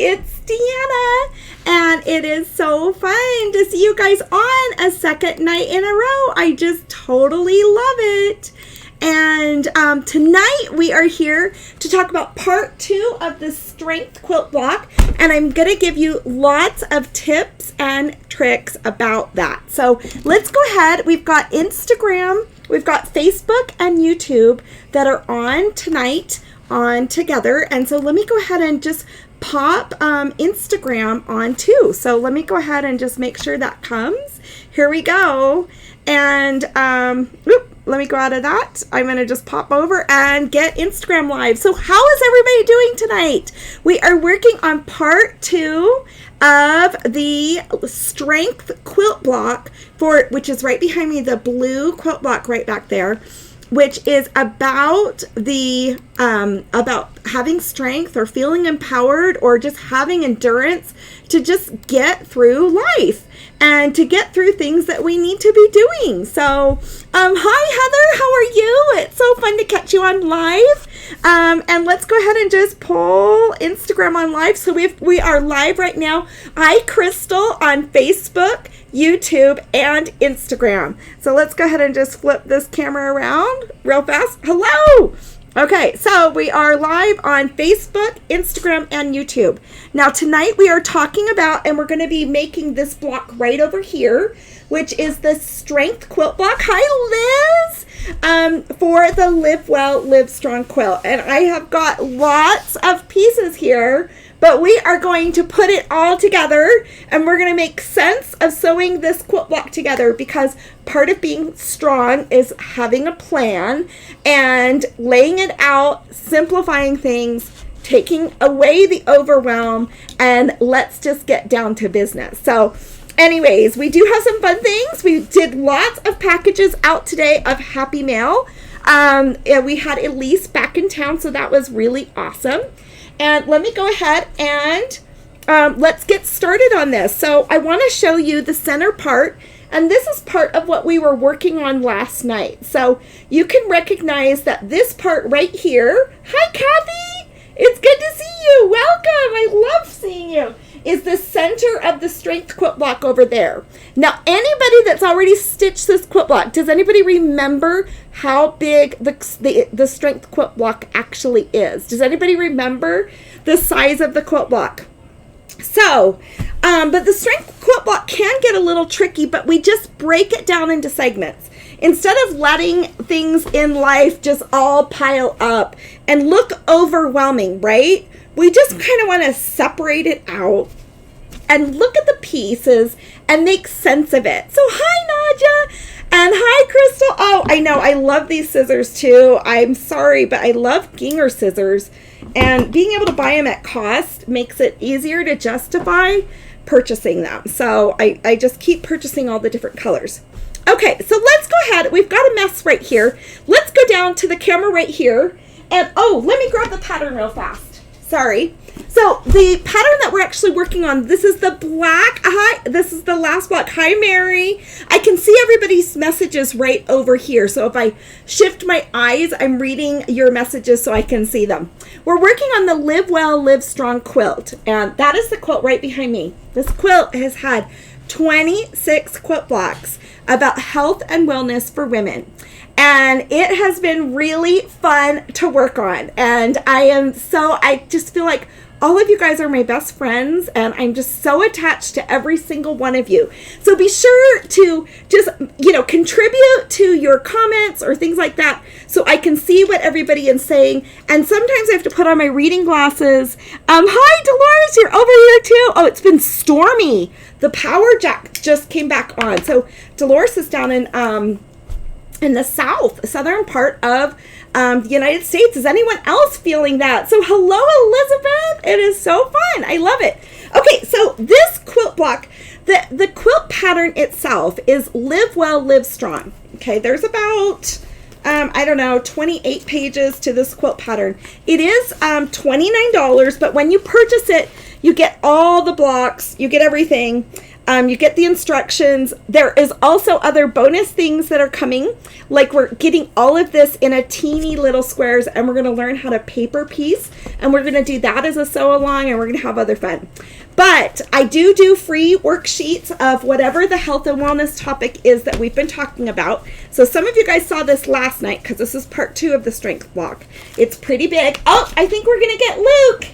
it's Deanna, and it is so fun to see you guys on a second night in a row. I just totally love it. And tonight we are here to talk about part 2 of the Strength Quilt Block, and I'm going to give you lots of tips and tricks about that. So let's go ahead. We've got Instagram, we've got Facebook and YouTube that are on tonight on together, and so let me go ahead and just pop Instagram on too. So let me go ahead and just make sure that comes. Here we go. And let me go out of that. I'm going to just pop over and get Instagram live. So how is everybody doing tonight? We are working on part 2 of the Strength Quilt Block, which is right behind me, the blue quilt block right back there, which is about the about having strength or feeling empowered or just having endurance to just get through life and to get through things that we need to be doing. So, hi Heather, how are you? It's so fun to catch you on live. And let's go ahead and just pull Instagram on live. So we are live right now. Hi Crystal on Facebook, YouTube, and Instagram. So let's go ahead and just flip this camera around real fast. Hello! Okay, so we are live on Facebook, Instagram, and YouTube. Now tonight we are talking about, and we're going to be making this block right over here, which is the Strength Quilt Block. Hi Liz! For the Live Well, Live Strong Quilt. And I have got lots of pieces here, but we are going to put it all together, and we're going to make sense of sewing this quilt block together, because part of being strong is having a plan and laying it out, simplifying things, taking away the overwhelm, and let's just get down to business. So anyways, we do have some fun things. We did lots of packages out today of Happy Mail. We had Elise back in town, so that was really awesome. And let me go ahead and let's get started on this. So I want to show you the center part, and this is part of what we were working on last night. So you can recognize that this part right here, hi Kathy, it's good to see you, welcome, I love seeing you, is the center of the Strength Quilt Block over there. Now, anybody that's already stitched this quilt block, does anybody remember how big the Strength Quilt Block actually is? Does anybody remember the size of the quilt block? So, but the Strength Quilt Block can get a little tricky, but we just break it down into segments. Instead of letting things in life just all pile up and look overwhelming, right? We just kind of want to separate it out and look at the pieces and make sense of it. So hi Nadja and hi Crystal. Oh, I know, I love these scissors too. I'm sorry, but I love Ginger scissors, and being able to buy them at cost makes it easier to justify purchasing them. So I just keep purchasing all the different colors. Okay, so let's go ahead. We've got a mess right here. Let's go down to the camera right here. And oh, let me grab the pattern real fast. Sorry. So the pattern that we're actually working on, this is the black. Hi, this is the last block. Hi, Mary. I can see everybody's messages right over here. So if I shift my eyes, I'm reading your messages so I can see them. We're working on the Live Well, Live Strong Quilt, and that is the quilt right behind me. This quilt has had 26 quilt blocks about health and wellness for women. And it has been really fun to work on. And I just feel like all of you guys are my best friends, and I'm just so attached to every single one of you. So be sure to just, contribute to your comments or things like that so I can see what everybody is saying. And sometimes I have to put on my reading glasses. Hi, Dolores, you're over here too. Oh, it's been stormy. The power jack just came back on. So Dolores is down in the southern part of the United States. Is anyone else feeling that? So hello, Elizabeth. It is so fun. I love it. Okay, so this quilt block, the quilt pattern itself is Live Well, Live Strong. Okay, there's about, 28 pages to this quilt pattern. It is $29, but when you purchase it, you get all the blocks, you get everything. You get the instructions. There is also other bonus things that are coming. Like we're getting all of this in a teeny little squares, and we're going to learn how to paper piece. And we're going to do that as a sew along, and we're going to have other fun. But I do free worksheets of whatever the health and wellness topic is that we've been talking about. So some of you guys saw this last night because this is part 2 of the strength block. It's pretty big. Oh, I think we're going to get Luke.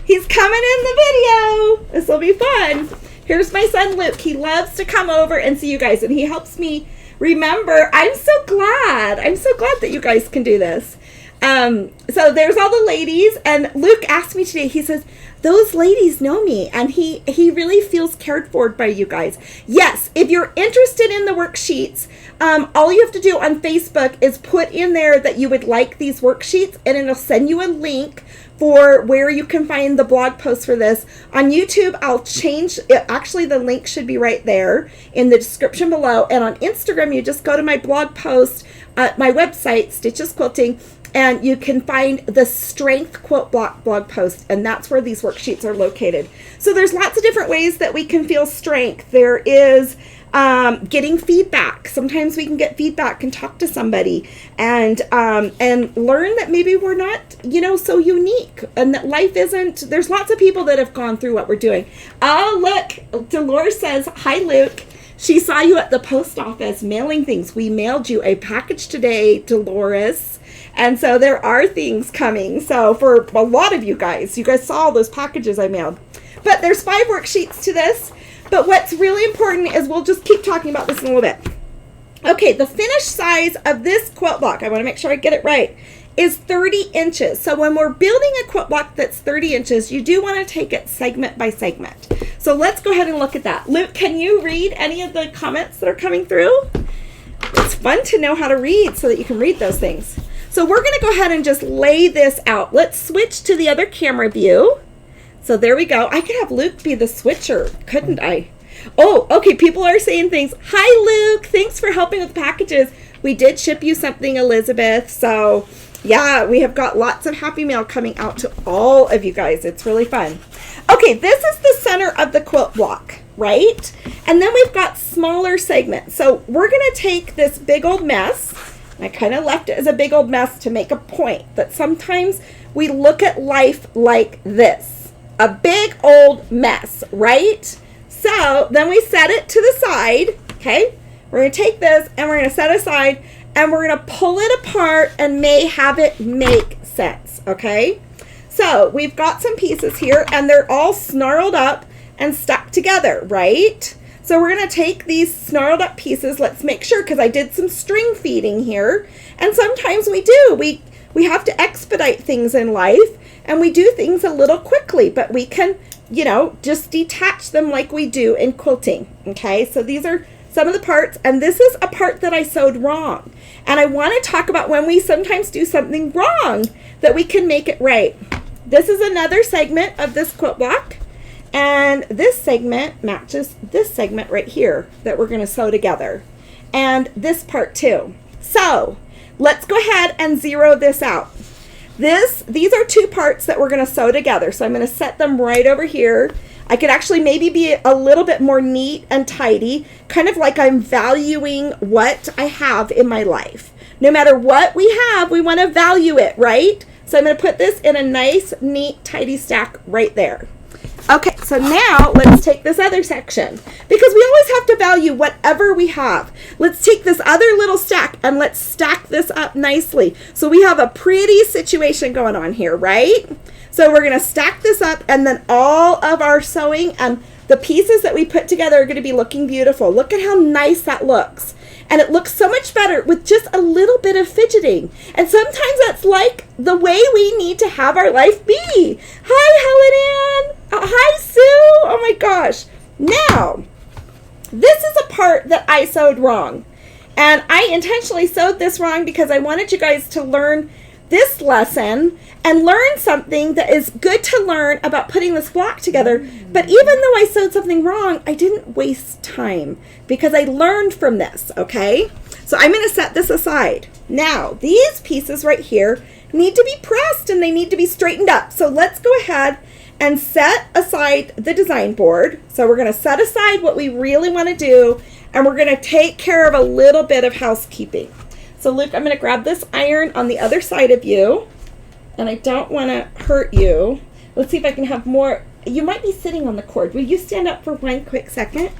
He's coming in the video. This will be fun. Here's my son Luke. He loves to come over and see you guys, and he helps me remember. I'm so glad that you guys can do this. So there's all the ladies, and Luke asked me today, he says, those ladies know me, and he really feels cared for by you guys. Yes, if you're interested in the worksheets, all you have to do on Facebook is put in there that you would like these worksheets, and it'll send you a link for where you can find the blog post for this. On YouTube, I'll change it. Actually, the link should be right there in the description below. And on Instagram, you just go to my blog post, my website, Stitches Quilting, and you can find the Strength Quilt Block blog post, and that's where these worksheets are located. So there's lots of different ways that we can feel strength. There is getting feedback. Sometimes we can get feedback and talk to somebody and learn that maybe we're not, so unique, and that life isn't. There's lots of people that have gone through what we're doing. Oh, look, Dolores says, hi, Luke. She saw you at the post office mailing things. We mailed you a package today, Dolores. And so there are things coming. So for a lot of you guys saw all those packages I mailed. But there's 5 worksheets to this. But what's really important is we'll just keep talking about this in a little bit. Okay, the finished size of this quilt block, I want to make sure I get it right, is 30 inches. So when we're building a quilt block that's 30 inches, you do want to take it segment by segment. So let's go ahead and look at that. Luke, can you read any of the comments that are coming through? It's fun to know how to read so that you can read those things. So we're going to go ahead and just lay this out. Let's switch to the other camera view. So there we go. I could have Luke be the switcher, couldn't I? Oh, okay. People are saying things. Hi, Luke. Thanks for helping with packages. We did ship you something, Elizabeth. So yeah, we have got lots of happy mail coming out to all of you guys. It's really fun. Okay, this is the center of the quilt block, right? And then we've got smaller segments. So we're going to take this big old mess. I kind of left it as a big old mess to make a point that sometimes we look at life like this. A big old mess, right? So then we set it to the side, okay? We're going to take this and we're going to set it aside, and we're going to pull it apart and have it make sense, okay? So we've got some pieces here, and they're all snarled up and stuck together, right? So we're going to take these snarled up pieces. Let's make sure, because I did some string feeding here. And sometimes we do. We have to expedite things in life, and we do things a little quickly, but we can, just detach them like we do in quilting. Okay, so these are some of the parts, and this is a part that I sewed wrong. And I want to talk about when we sometimes do something wrong that we can make it right. This is another segment of this quilt block. And this segment matches this segment right here that we're going to sew together. And this part too. So let's go ahead and zero this out. These are 2 parts that we're going to sew together. So I'm going to set them right over here. I could actually maybe be a little bit more neat and tidy, kind of like I'm valuing what I have in my life. No matter what we have, we want to value it, right? So I'm going to put this in a nice, neat, tidy stack right there. Okay, so now let's take this other section, because we always have to value whatever we have. Let's take this other little stack and let's stack this up nicely. So we have a pretty situation going on here, right? So we're going to stack this up, and then all of our sewing and the pieces that we put together are going to be looking beautiful. Look at how nice that looks. And it looks so much better with just a little bit of fidgeting. And sometimes that's like the way we need to have our life be. Hi, Helen Ann. Hi, Sue. Oh my gosh. Now, this is a part that I sewed wrong. And I intentionally sewed this wrong because I wanted you guys to learn this lesson and learn something that is good to learn about putting this block together. But even though I sewed something wrong, I didn't waste time because I learned from this, okay? So I'm going to set this aside. Now, these pieces right here need to be pressed and they need to be straightened up. So let's go ahead and set aside the design board. So we're going to set aside what we really want to do, and we're going to take care of a little bit of housekeeping. So Luke, I'm going to grab this iron on the other side of you, and I don't want to hurt you. Let's see if I can have more. You might be sitting on the cord. Will you stand up for one quick second?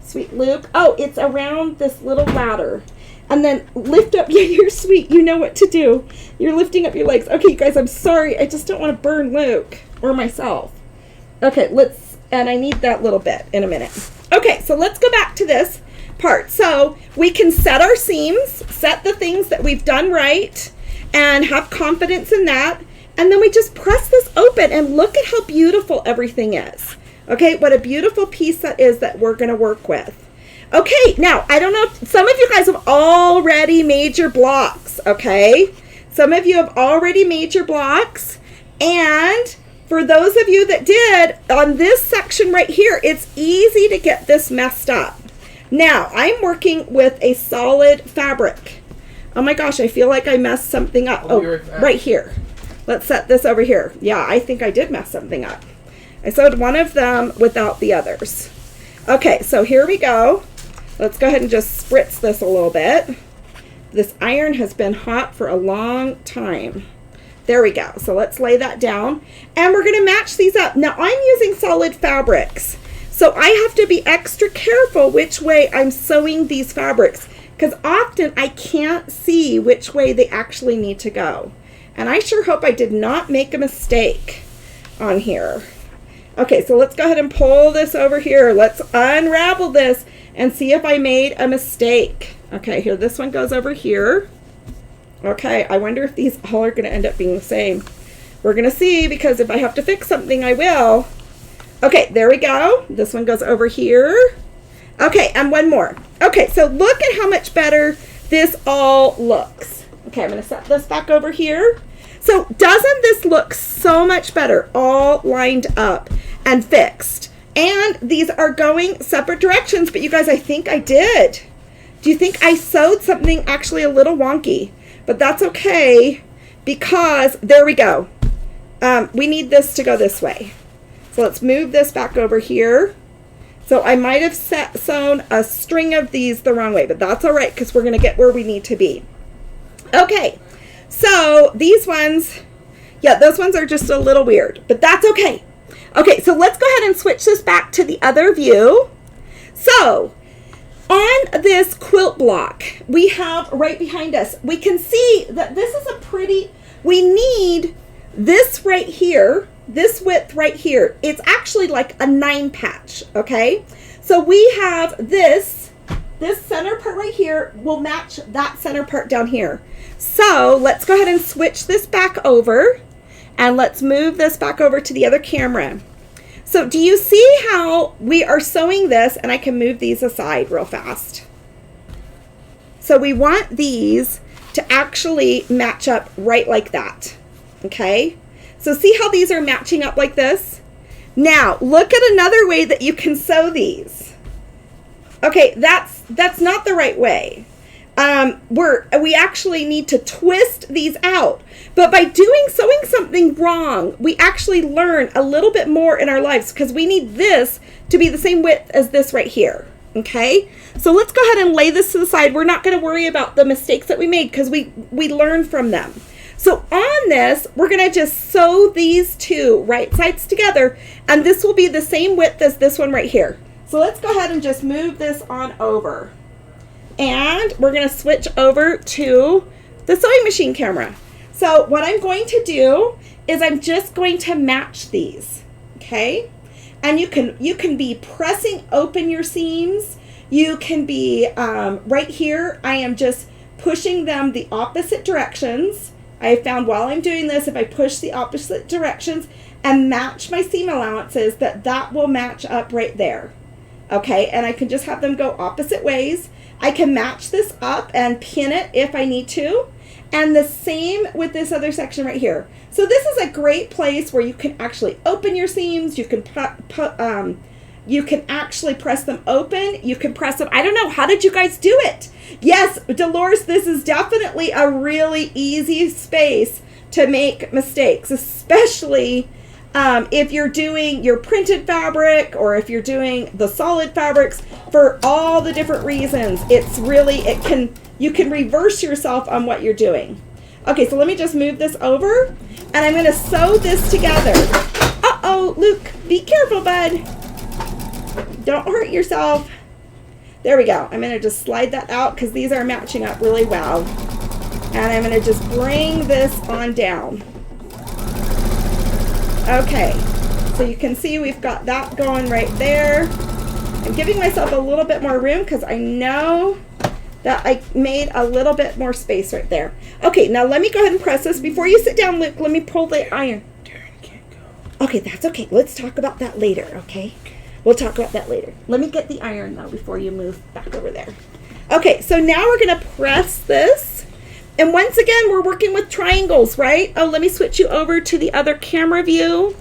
Sweet Luke. Oh, it's around this little ladder. And then lift up. Yeah, you're sweet. You know what to do. You're lifting up your legs. Okay, you guys, I'm sorry. I just don't want to burn Luke or myself. Okay, and I need that little bit in a minute. Okay, so let's go back to this part. So we can set our seams, set the things that we've done right, and have confidence in that. And then we just press this open and look at how beautiful everything is. Okay, what a beautiful piece that is that we're going to work with. Okay, now, I don't know if some of you guys have already made your blocks, okay? Some of you have already made your blocks. And for those of you that did, on this section right here, it's easy to get this messed up. Now, I'm working with a solid fabric. Oh my gosh, I feel like I messed something up. Oh, right here. Let's set this over here. Yeah, I think I did mess something up. I sewed one of them without the others. Okay, so here we go. Let's go ahead and just spritz this a little bit. This iron has been hot for a long time. There we go. So let's lay that down. And we're going to match these up. Now, I'm using solid fabrics, so I have to be extra careful which way I'm sewing these fabrics, because often I can't see which way they actually need to go. And I sure hope I did not make a mistake on here. Okay, so let's go ahead and pull this over here. Let's unravel this and see if I made a mistake. Okay, here, this one goes over here. Okay, I wonder if these all are going to end up being the same. We're going to see, because if I have to fix something, I will. Okay, there we go. This one goes over here. Okay, and one more. Okay, so look at how much better this all looks. Okay, I'm going to set this back over here. So doesn't this look so much better, all lined up and fixed? And these are going separate directions, but you guys, I think I did. Do you think I sewed something actually a little wonky? But that's okay, because there we go. We need this to go this way. So let's move this back over here. So I might have sewn a string of these the wrong way, but that's all right, because we're going to get where we need to be. Okay, so these ones, yeah, those ones are just a little weird, but that's okay. Okay, so let's go ahead and switch this back to the other view. So on this quilt block we have right behind us, we can see that this is a pretty, we need this right here, this width right here. It's actually like a 9 patch, okay? So we have this center part right here will match that center part down here. So let's go ahead and switch this back over, and let's move this back over to the other camera. So do you see how we are sewing this? And I can move these aside real fast. So we want these to actually match up right like that. Okay? So see how these are matching up like this? Now, look at another way that you can sew these. Okay, that's not the right way. We actually need to twist these out. But by sewing something wrong, we actually learn a little bit more in our lives, because we need this to be the same width as this right here. Okay, so let's go ahead and lay this to the side. We're not going to worry about the mistakes that we made, because we learn from them. So on this, we're going to just sew these two right sides together, and this will be the same width as this one right here. So let's go ahead and just move this on over. And we're going to switch over to the sewing machine camera. So what I'm going to do is I'm just going to match these, okay? And you can be pressing open your seams. You can be right here. I am just pushing them the opposite directions. I have found while I'm doing this, if I push the opposite directions and match my seam allowances, that will match up right there. Okay, and I can just have them go opposite ways. I can match this up and pin it if I need to. And the same with this other section right here. So this is a great place where you can actually open your seams. You can You can actually press them open. You can press them. I don't know. How did you guys do it? Yes, Dolores, this is definitely a really easy space to make mistakes, especially if you're doing your printed fabric or if you're doing the solid fabrics for all the different reasons. It's really, you can reverse yourself on what you're doing. Okay, so let me just move this over and I'm going to sew this together. Uh-oh, Luke, be careful, bud. Don't hurt yourself. There we go. I'm going to just slide that out because these are matching up really well. And I'm going to just bring this on down. Okay, so you can see we've got that going right there. I'm giving myself a little bit more room because I know that I made a little bit more space right there. Okay, now let me go ahead and press this. Before you sit down, Luke, let me pull the iron. Darren can't go. Okay, that's okay. Let's talk about that later, okay? We'll talk about that later. Let me get the iron, though, before you move back over there. Okay, so now we're going to press this. And once again, we're working with triangles, right? Oh, let me switch you over to the other camera view.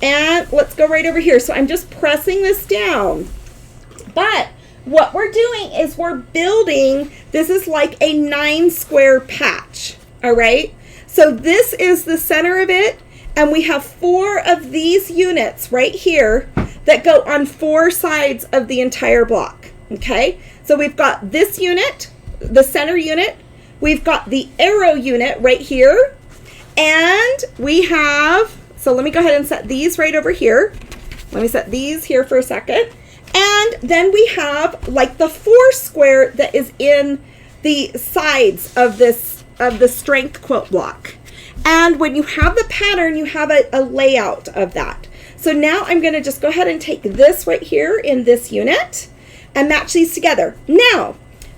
And let's go right over here. So I'm just pressing this down. But what we're doing is we're building, this is like a 9 square patch, all right? So this is the center of it. And we have 4 of these units right here that go on 4 sides of the entire block, okay? So we've got this unit, the center unit. We've got the arrow unit right here. And we have, so let me go ahead and set these right over here. Let me set these here for a second. And then we have like the 4 square that is in the sides of this, of the Strength Quilt Block. And when you have the pattern, you have a layout of that. So now I'm going to just go ahead and take this right here in this unit and match these together. Now,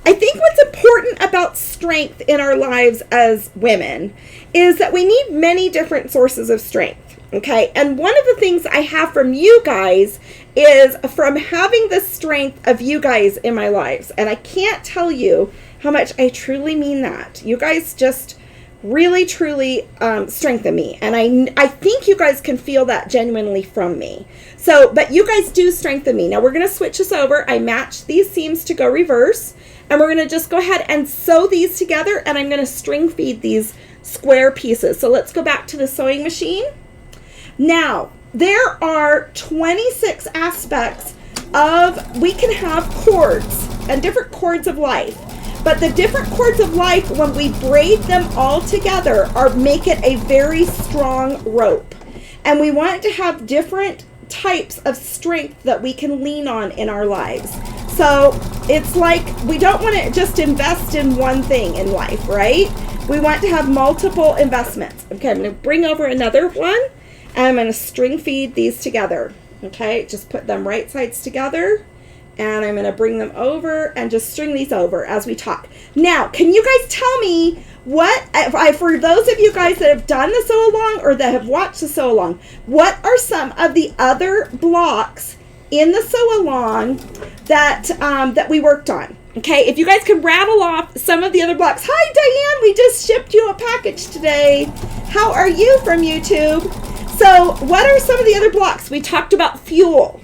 I think what's important about strength in our lives as women is that we need many different sources of strength, okay? And one of the things I have from you guys is from having the strength of you guys in my lives. And I can't tell you how much I truly mean that. You guys just really, truly strengthen me. And I think you guys can feel that genuinely from me. So, but you guys do strengthen me. Now we're going to switch this over. I matched these seams to go reverse. And we're going to just go ahead and sew these together. And I'm going to string feed these square pieces. So let's go back to the sewing machine. Now, there are 26 aspects of, we can have cords and different cords of life. But the different cords of life, when we braid them all together, make it a very strong rope. And we want to have different types of strength that we can lean on in our lives. So it's like we don't want to just invest in one thing in life, right? We want to have multiple investments. Okay, I'm going to bring over another one, and I'm going to string feed these together. Okay, just put them right sides together. And I'm going to bring them over and just string these over as we talk. Now, can you guys tell me what, for those of you guys that have done the sew along or that have watched the sew along, what are some of the other blocks in the sew along that that we worked on? Okay, if you guys can rattle off some of the other blocks. Hi, Diane, we just shipped you a package today. How are you from YouTube? So what are some of the other blocks? We talked about fuel.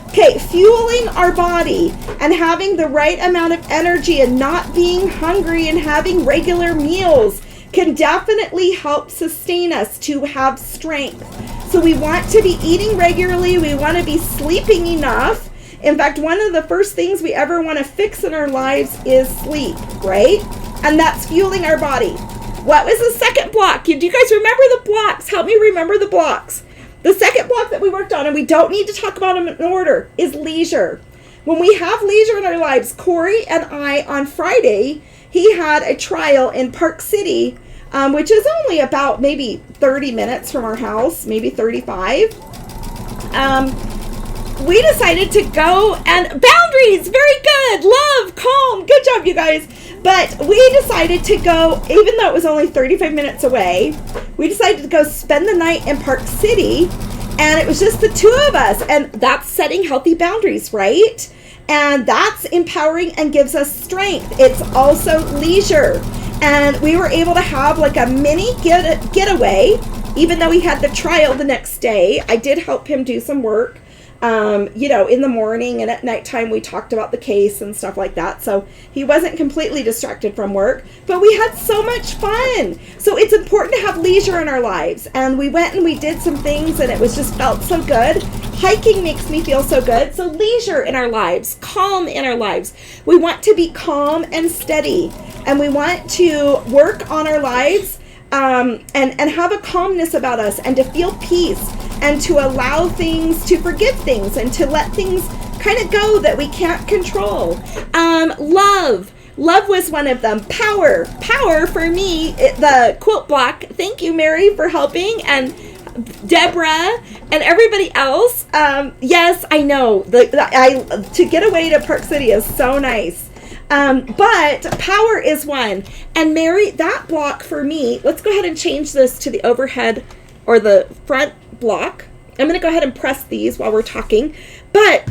Okay, fueling our body and having the right amount of energy and not being hungry and having regular meals can definitely help sustain us to have strength. So we want to be eating regularly. We want to be sleeping enough. In fact, one of the first things we ever want to fix in our lives is sleep, right? And that's fueling our body. What was the second block? Do you guys remember the blocks? Help me remember the blocks. The second block that we worked on, and we don't need to talk about them in order, is leisure. When we have leisure in our lives, Corey and I, on Friday, he had a trial in Park City, which is only about maybe 30 minutes from our house, maybe 35. We decided to go, and boundaries, very good, love, calm, good job, you guys. But we decided to go, even though it was only 35 minutes away, we decided to go spend the night in Park City, and it was just the 2 of us, and that's setting healthy boundaries, right? And that's empowering and gives us strength. It's also leisure, and we were able to have like a mini getaway, even though we had the trial the next day. I did help him do some work. in the morning, and at nighttime we talked about the case and stuff like that. So he wasn't completely distracted from work, but we had so much fun. So it's important to have leisure in our lives. And we went and we did some things, and it was just felt so good. Hiking makes me feel so good. So leisure in our lives, calm in our lives. We want to be calm and steady, and we want to work on our lives and have a calmness about us, and to feel peace, and to allow things, to forgive things, and to let things kind of go that we can't control. Love was one of them. Power for me, the quilt block. Thank you, Mary, for helping, and Deborah and everybody else. Yes, I know to get away to Park City is so nice. But power is one. And Mary, that block for me, let's go ahead and change this to the overhead or the front block. I'm going to go ahead and press these while we're talking. But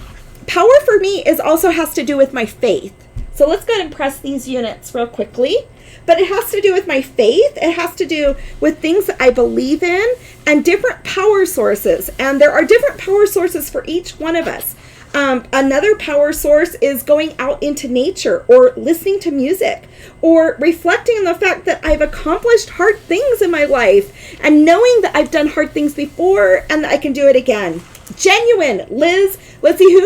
power for me also has to do with my faith. So let's go ahead and press these units real quickly. But it has to do with my faith. It has to do with things that I believe in and different power sources. And there are different power sources for each one of us. Another power source is going out into nature, or listening to music, or reflecting on the fact that I've accomplished hard things in my life, and knowing that I've done hard things before and that I can do it again. Genuine. Liz, let's see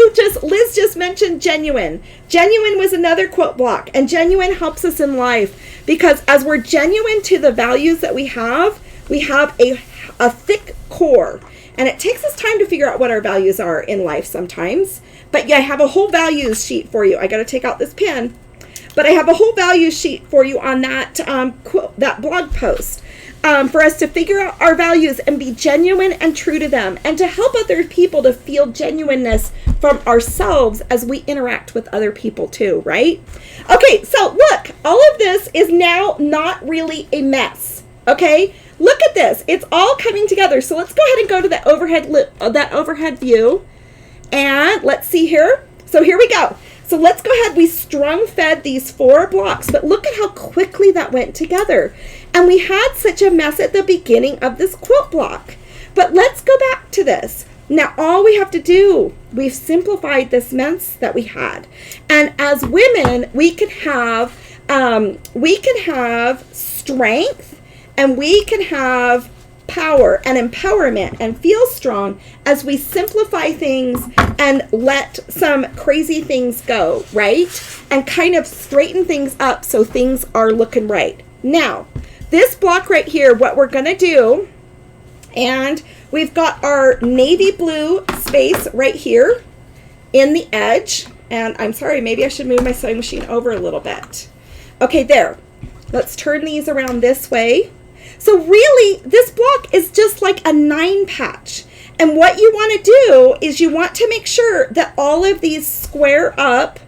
Liz just mentioned genuine. Genuine was another quilt block, and genuine helps us in life, because as we're genuine to the values that we have a thick core. And it takes us time to figure out what our values are in life sometimes. But yeah, I have a whole values sheet for you. I got to take out this pen. But I have a whole values sheet for you on that that blog post for us to figure out our values and be genuine and true to them, and to help other people to feel genuineness from ourselves as we interact with other people too, right? Okay, so look, all of this is now not really a mess, okay? Look at this. It's all coming together. So let's go ahead and go to that overhead view. And let's see here. So here we go. So let's go ahead. We strung fed these 4 blocks, but look at how quickly that went together. And we had such a mess at the beginning of this quilt block. But let's go back to this. Now, all we have to do, we've simplified this mess that we had. And as women, we can have strength, and we can have power and empowerment and feel strong as we simplify things and let some crazy things go, right? And kind of straighten things up so things are looking right. Now, this block right here, what we're going to do, and we've got our navy blue space right here in the edge. And I'm sorry, maybe I should move my sewing machine over a little bit. Okay, there. Let's turn these around this way. So really, this block is just like a 9 patch. And what you want to do is you want to make sure that all of these square up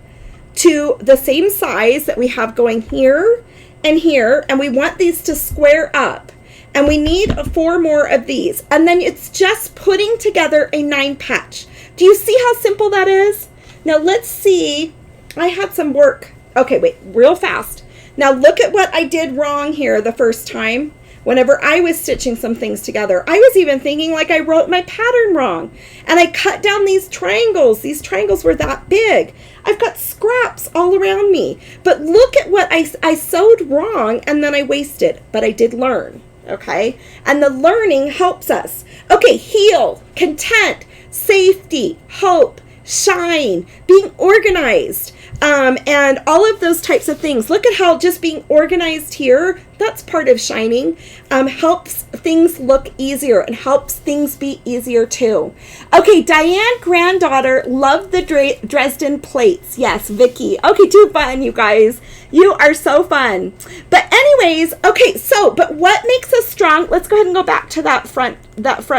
to the same size that we have going here and here. And we want these to square up. And we need 4 more of these. And then it's just putting together a 9 patch. Do you see how simple that is? Now let's see. I had some work. Okay, wait, real fast. Now look at what I did wrong here the first time. Whenever I was stitching some things together, I was even thinking like I wrote my pattern wrong. And I cut down these triangles. These triangles were that big. I've got scraps all around me. But look at what I sewed wrong, and then I wasted. But I did learn, okay? And the learning helps us. Okay, heal, content, safety, hope, shine, being organized, and all of those types of things. Look at how just being organized here, that's part of shining, helps things look easier and helps things be easier too. Okay, Diane granddaughter loved the Dresden plates. Yes, Vicky. Okay, too fun, you guys. You are so fun. But anyways, okay, so, but what makes us strong? Let's go ahead and go back to that front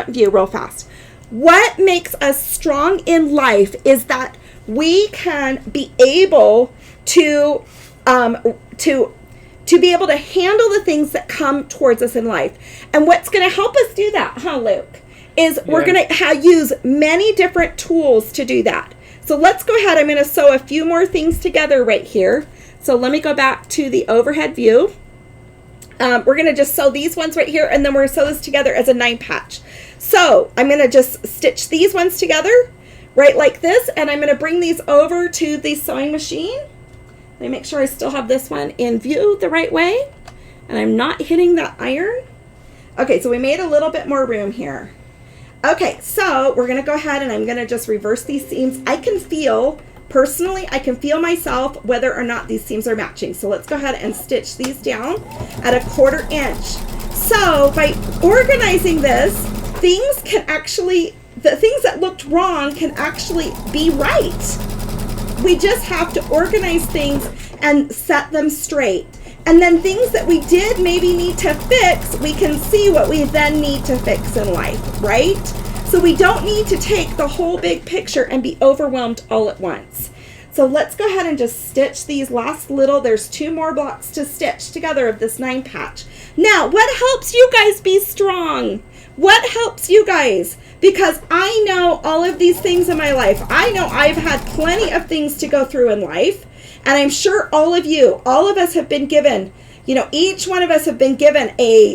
view real fast. What makes us strong in life is that we can be able to be able to handle the things that come towards us in life. And what's going to help us do that, Luke, is we're going to use many different tools to do that. So let's go ahead. I'm going to sew a few more things together right here. So let me go back to the overhead view. We're going to just sew these ones right here, and then we're going to sew this together as a 9 patch. So I'm going to just stitch these ones together right like this, and I'm going to bring these over to the sewing machine. Let me make sure I still have this one in view the right way, and I'm not hitting that iron. Okay, so we made a little bit more room here. Okay, so we're going to go ahead and I'm going to just reverse these seams. I can feel, personally, I can feel myself whether or not these seams are matching. So let's go ahead and stitch these down at 1/4 inch. So by organizing this, things can actually, the things that looked wrong can actually be right. We just have to organize things and set them straight. And then things that we did maybe need to fix, we can see what we then need to fix in life, right? So we don't need to take the whole big picture and be overwhelmed all at once. So let's go ahead and just stitch these last little, there's 2 more blocks to stitch together of this 9 patch. Now, what helps you guys be strong? What helps you guys? Because I know all of these things in my life. I know I've had plenty of things to go through in life. And I'm sure all of us have been given, you know, each one of us have been given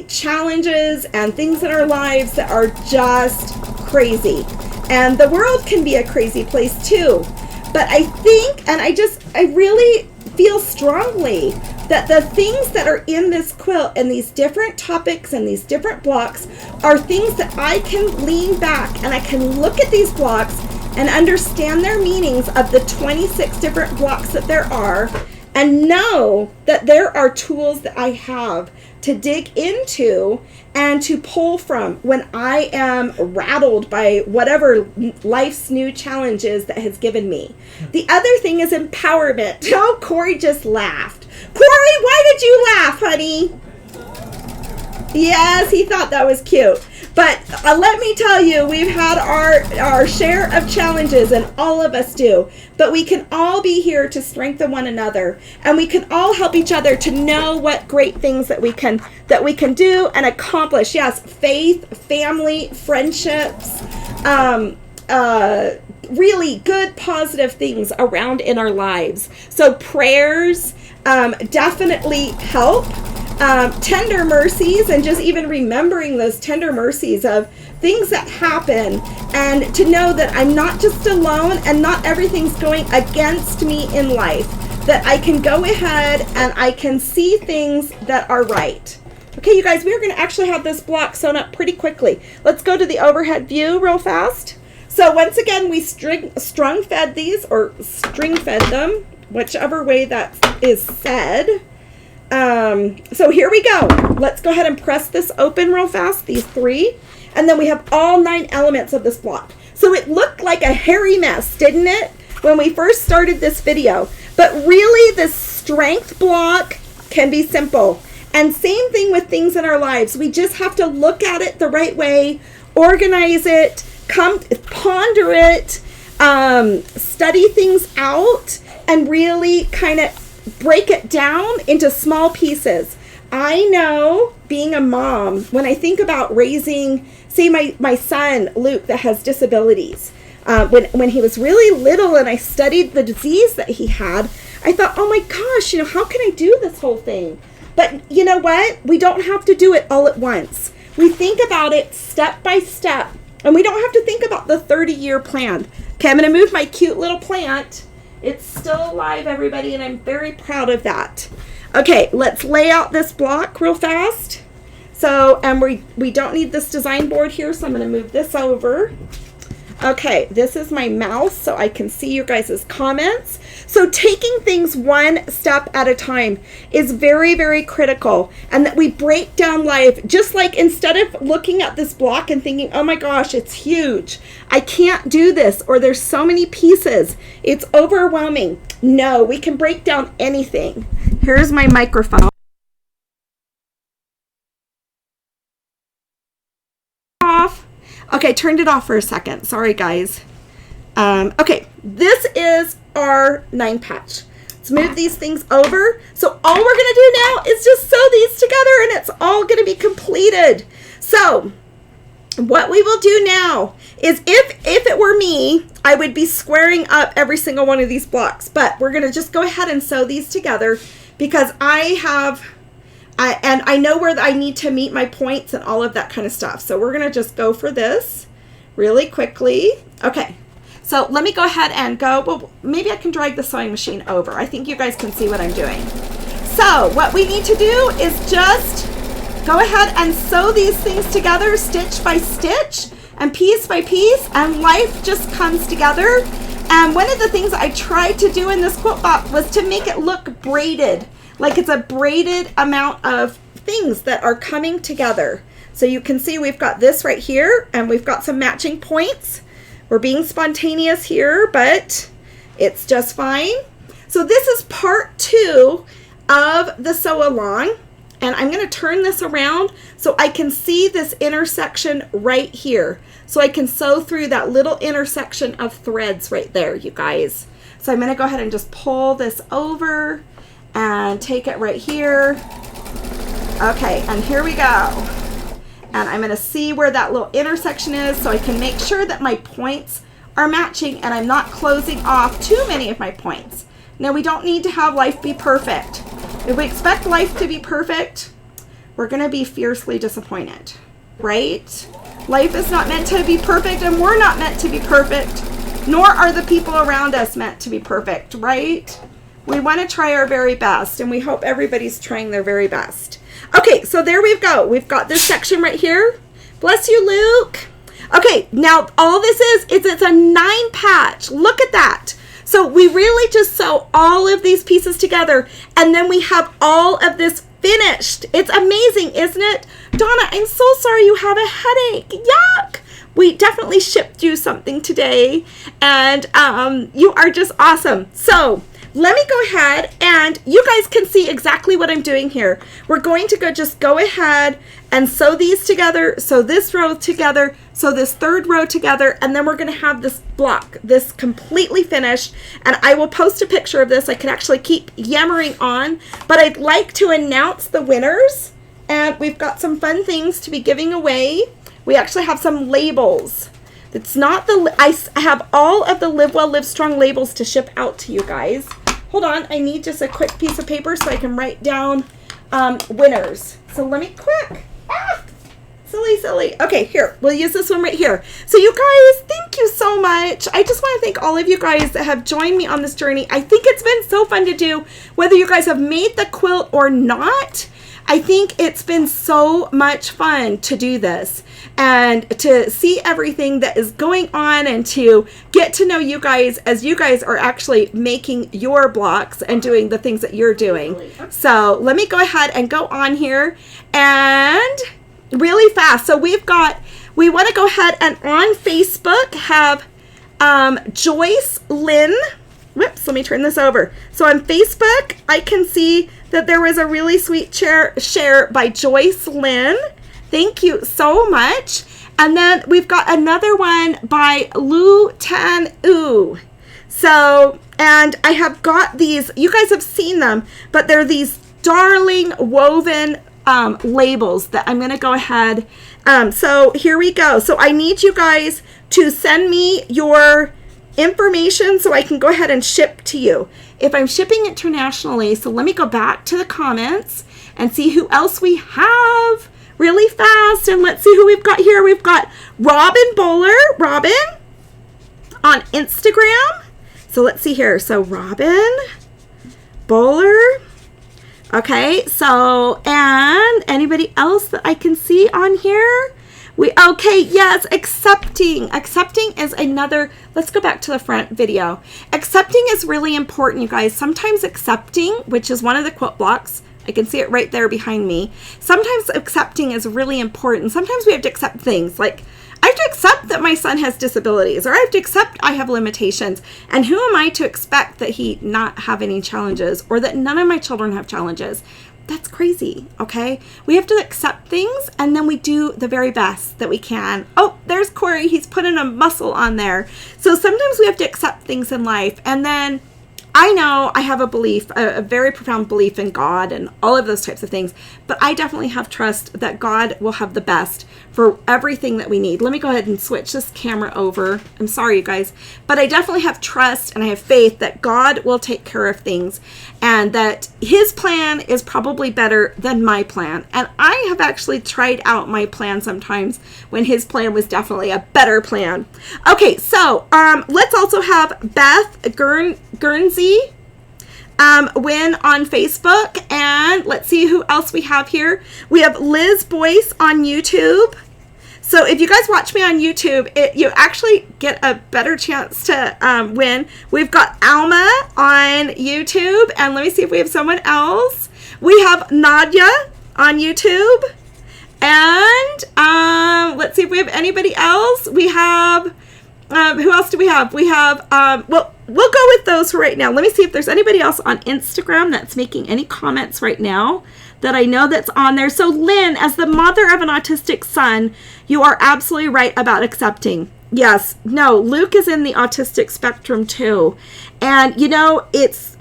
challenges and things in our lives that are just crazy. And the world can be a crazy place too. But I think, and I really feel strongly that the things that are in this quilt and these different topics and these different blocks are things that I can lean back and I can look at these blocks and understand their meanings of the 26 different blocks that there are, and know that there are tools that I have to dig into and to pull from when I am rattled by whatever life's new challenge is that has given me. The other thing is empowerment. Oh, Corey just laughed. Corey, why did you laugh, honey? Yes, he thought that was cute. But let me tell you, we've had our share of challenges, and all of us do. But we can all be here to strengthen one another, and we can all help each other to know what great things that we can do and accomplish. Yes, faith, family, friendships, really good, positive things around in our lives. So prayers definitely help. Tender mercies, and just even remembering those tender mercies of things that happen, and to know that I'm not just alone and not everything's going against me in life, that I can go ahead and I can see things that are right. Okay, you guys, we're going to actually have this block sewn up pretty quickly. Let's go to the overhead view real fast. So once again, we string fed these, or string fed them, whichever way that is said. So here we go. Let's go ahead and press this open real fast, these 3. And then we have all 9 elements of this block. So it looked like a hairy mess, didn't it, when we first started this video? But really, this strength block can be simple. And same thing with things in our lives. We just have to look at it the right way, organize it, ponder it, study things out, and really kind of break it down into small pieces. I know, being a mom, when I think about raising, say, my son Luke that has disabilities, when he was really little and I studied the disease that he had, I thought, oh my gosh, you know, how can I do this whole thing? But you know what? We don't have to do it all at once. We think about it step by step, and we don't have to think about the 30-year plan. Okay, I'm going to move my cute little plant. It's still alive, everybody, and I'm very proud of that. Okay, let's lay out this block real fast. So, and we don't need this design board here, so I'm going to move this over. Okay, this is my mouse, so I can see your guys' comments. So taking things one step at a time is very, very critical, and that we break down life. Just like, instead of looking at this block and thinking, oh my gosh, it's huge, I can't do this, or there's so many pieces, it's overwhelming. No, we can break down anything. Here's my microphone. Off. Okay, turned it off for a second. Sorry, guys. Okay, this is our 9 patch. Let's move these things over. So all we're going to do now is just sew these together, and it's all going to be completed. So what we will do now is, if it were me, I would be squaring up every single one of these blocks. But we're going to just go ahead and sew these together, because I know where I need to meet my points and all of that kind of stuff. So we're going to just go for this really quickly. Okay, So let me go ahead and go. Well, maybe I can drag the sewing machine over. I think you guys can see what I'm doing. So what we need to do is just go ahead and sew these things together stitch by stitch and piece by piece, and life just comes together. And one of the things I tried to do in this quilt block was to make it look braided, like it's a braided amount of things that are coming together. So you can see we've got this right here, and we've got some matching points. We're being spontaneous here, but it's just fine. So this is part 2 of the sew along, and I'm going to turn this around so I can see this intersection right here. So I can sew through that little intersection of threads right there, you guys. So I'm going to go ahead and just pull this over and take it right here. Okay, and here we go. And I'm going to see where that little intersection is so I can make sure that my points are matching and I'm not closing off too many of my points. Now, we don't need to have life be perfect. If we expect life to be perfect, we're going to be fiercely disappointed, right? Life is not meant to be perfect, and we're not meant to be perfect, nor are the people around us meant to be perfect, right? We want to try our very best, and we hope everybody's trying their very best. Okay, so there we go. We've got this section right here. Bless you, Luke. Okay, now all this is it's a 9 patch. Look at that. So we really just sew all of these pieces together, and then we have all of this finished. It's amazing, isn't it? Donna, I'm so sorry you have a headache. Yuck. We definitely shipped you something today, and you are just awesome. So let me go ahead, and you guys can see exactly what I'm doing here. We're going to go ahead and sew these together, sew this row together, sew this third row together, and then we're going to have this block, this completely finished, and I will post a picture of this. I could actually keep yammering on, but I'd like to announce the winners, and we've got some fun things to be giving away. We actually have some labels. It's not I have all of the Live Well, Live Strong labels to ship out to you guys. Hold on, I need just a quick piece of paper so I can write down winners. So let me quick. Ah, silly. Okay, here, we'll use this one right here. So you guys, thank you so much. I just want to thank all of you guys that have joined me on this journey. I think it's been so fun to do, whether you guys have made the quilt or not. I think it's been so much fun to do this and to see everything that is going on and to get to know you guys as you guys are actually making your blocks and doing the things that you're doing. So let me go ahead and go on here and really fast. So we want to go ahead and on Facebook have Joyce Lynn. Whoops, let me turn this over. So on Facebook, I can see that there was a really sweet share by Joyce Lynn. Thank you so much. And then we've got another one by Lu Tan U. So, and I have got these, you guys have seen them, but they're these darling woven labels that I'm going to go ahead. So here we go. So I need you guys to send me your information so I can go ahead and ship to you. If I'm shipping internationally, so let me go back to the comments and see who else we have really fast. And let's see who we've got here. We've got Robin Bowler, Robin on Instagram. So let's see here. So Robin Bowler. Okay, so, and anybody else that I can see on here? Okay, yes, accepting is another, let's go back to the front video. Accepting is really important, you guys. Sometimes accepting, which is one of the quilt blocks, I can see it right there behind me. Sometimes accepting is really important. Sometimes we have to accept things like, I have to accept that my son has disabilities, or I have to accept I have limitations. And who am I to expect that he not have any challenges, or that none of my children have challenges? That's crazy, okay? We have to accept things, and then we do the very best that we can. Oh, there's Corey. He's putting a muscle on there. So sometimes we have to accept things in life. And then I know I have a belief, a very profound belief in God and all of those types of things, but I definitely have trust that God will have the best for everything that we need. Let me go ahead and switch this camera over. I'm sorry, you guys, but I definitely have trust and I have faith that God will take care of things and that his plan is probably better than my plan. And I have actually tried out my plan sometimes when his plan was definitely a better plan. Okay, so let's also have Beth Guernsey win on Facebook, and let's see who else we have here. We have Liz Boyce on YouTube. So if you guys watch me on YouTube, you actually get a better chance to win. We've got Alma on YouTube, and let me see if we have someone else. We have Nadia on YouTube, and let's see if we have anybody else. We have who else do we have? We have well, we'll go with those for right now. Let me see if there's anybody else on Instagram that's making any comments right now that I know that's on there. So Lynn, as the mother of an autistic son, you are absolutely right about accepting. Yes, no, Luke is in the autistic spectrum too. And, you know, it's,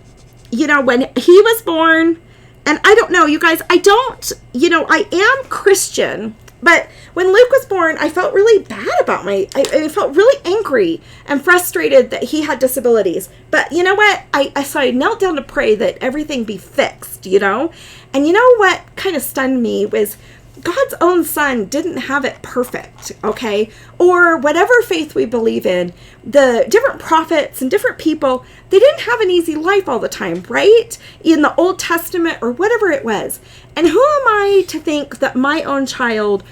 you know, when he was born, and I don't know, you guys, I don't, you know, I am Christian, but when Luke was born, I felt really bad about I felt really angry and frustrated that he had disabilities. But you know what? So I knelt down to pray that everything be fixed, you know? And you know what kind of stunned me was God's own son didn't have it perfect, okay? Or whatever faith we believe in, the different prophets and different people, they didn't have an easy life all the time, right? In the Old Testament or whatever it was. And who am I to think that my own child,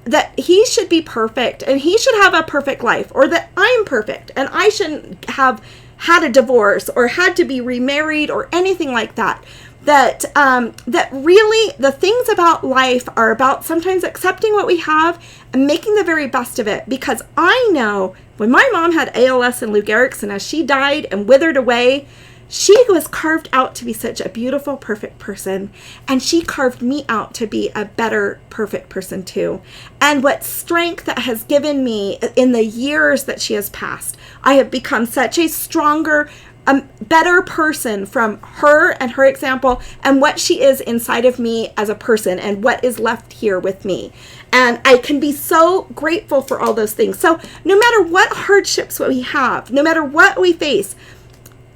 that he should be perfect and he should have a perfect life, or that I'm perfect and I shouldn't have had a divorce or had to be remarried or anything like that. That really the things about life are about sometimes accepting what we have and making the very best of it. Because I know when my mom had ALS and Lou Gehrig's, and as she died and withered away, she was carved out to be such a beautiful, perfect person. And she carved me out to be a better, perfect person too. And what strength that has given me in the years that she has passed. I have become such a stronger, a better person from her and her example and what she is inside of me as a person and what is left here with me. And I can be so grateful for all those things. So no matter what hardships we have, no matter what we face,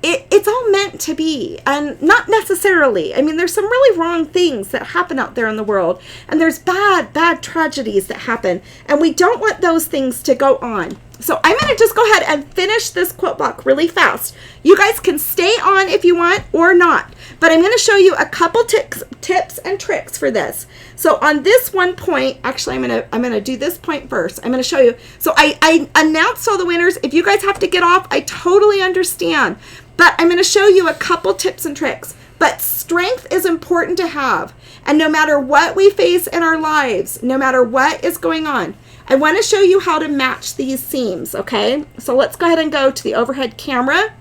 it's all meant to be, and not necessarily. I mean, there's some really wrong things that happen out there in the world, and there's bad tragedies that happen, and we don't want those things to go on. So I'm going to just go ahead and finish this quilt block really fast. You guys can stay on if you want or not, but I'm going to show you a couple tips and tricks for this. So on this one point, actually I'm going to do this point first. I'm going to show you. So I announced all the winners. If you guys have to get off, I totally understand, but I'm going to show you a couple tips and tricks. But strength is important to have, and no matter what we face in our lives, no matter what is going on, I want to show you how to match these seams, okay? So let's go ahead and go to the overhead camera.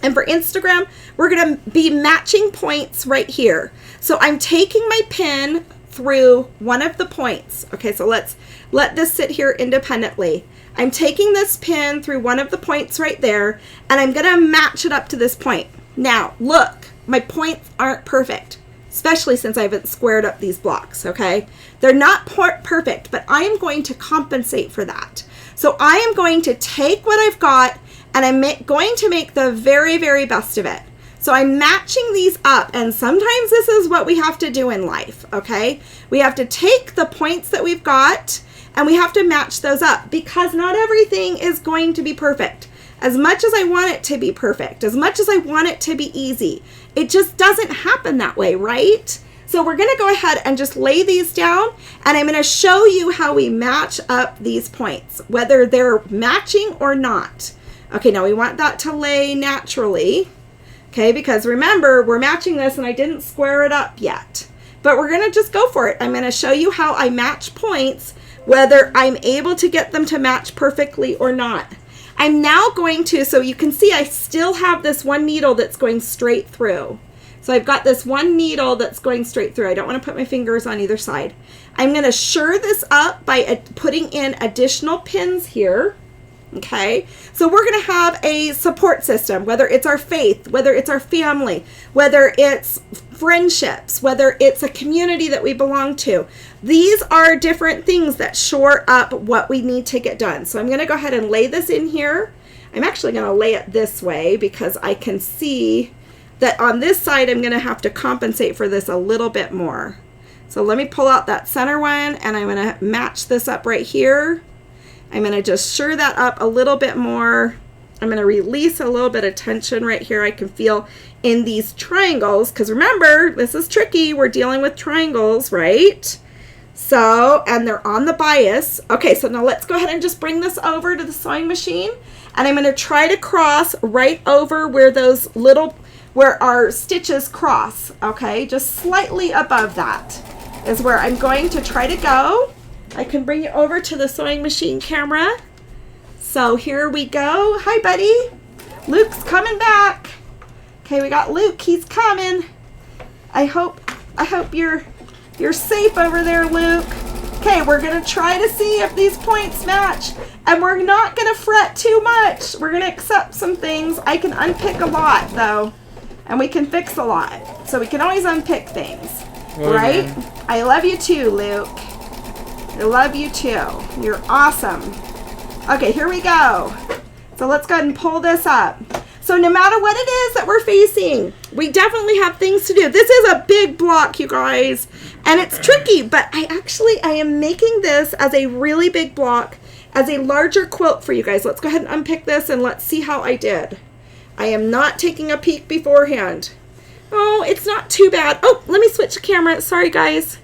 And for Instagram, we're going to be matching points right here. So I'm taking my pin through one of the points. Okay, so let's let this sit here independently. I'm taking this pin through one of the points right there, and I'm going to match it up to this point. Now, look, my points aren't perfect, especially since I haven't squared up these blocks, okay? They're not perfect, but I am going to compensate for that. So I am going to take what I've got, and I'm going to make the very, very best of it. So I'm matching these up, and sometimes this is what we have to do in life, okay? We have to take the points that we've got, and we have to match those up, because not everything is going to be perfect. As much as I want it to be perfect, as much as I want it to be easy, it just doesn't happen that way, right? So we're going to go ahead and just lay these down, and I'm going to show you how we match up these points, whether they're matching or not. Okay, now we want that to lay naturally, okay, because remember, we're matching this and I didn't square it up yet, but we're going to just go for it. I'm going to show you how I match points, whether I'm able to get them to match perfectly or not. I'm now going to, so you can see I still have this one needle that's going straight through. So I've got this one needle that's going straight through. I don't want to put my fingers on either side. I'm going to sure this up by putting in additional pins here. Okay, so we're going to have a support system, whether it's our faith, whether it's our family, whether it's friendships, whether it's a community that we belong to. These are different things that shore up what we need to get done. So I'm going to go ahead and lay this in here. I'm actually going to lay it this way because I can see that on this side I'm going to have to compensate for this a little bit more. So let me pull out that center one, and I'm going to match this up right here. I'm going to just shore that up a little bit more. I'm going to release a little bit of tension right here I can feel in these triangles, because remember, this is tricky. We're dealing with triangles, right? So, and they're on the bias. Okay, so now let's go ahead and just bring this over to the sewing machine, and I'm going to try to cross right over where those little, where our stitches cross, okay? Just slightly above that is where I'm going to try to go. I can bring you over to the sewing machine camera. So here we go. Hi, buddy. Luke's coming back. Okay, we got Luke. He's coming. I hope you're safe over there, Luke. Okay, we're gonna try to see if these points match, and we're not gonna fret too much. We're gonna accept some things. I can unpick a lot though, and we can fix a lot. So we can always unpick things, right? I love you too, Luke. I love you too. You're awesome. Okay, here we go. So let's go ahead and pull this up. So no matter what it is that we're facing, we definitely have things to do. This is a big block, you guys, and it's tricky, but I am making this as a really big block, as a larger quilt for you guys. Let's go ahead and unpick this and let's see how I did. I am not taking a peek beforehand. Oh, it's not too bad. Oh, let me switch the camera. Sorry, guys.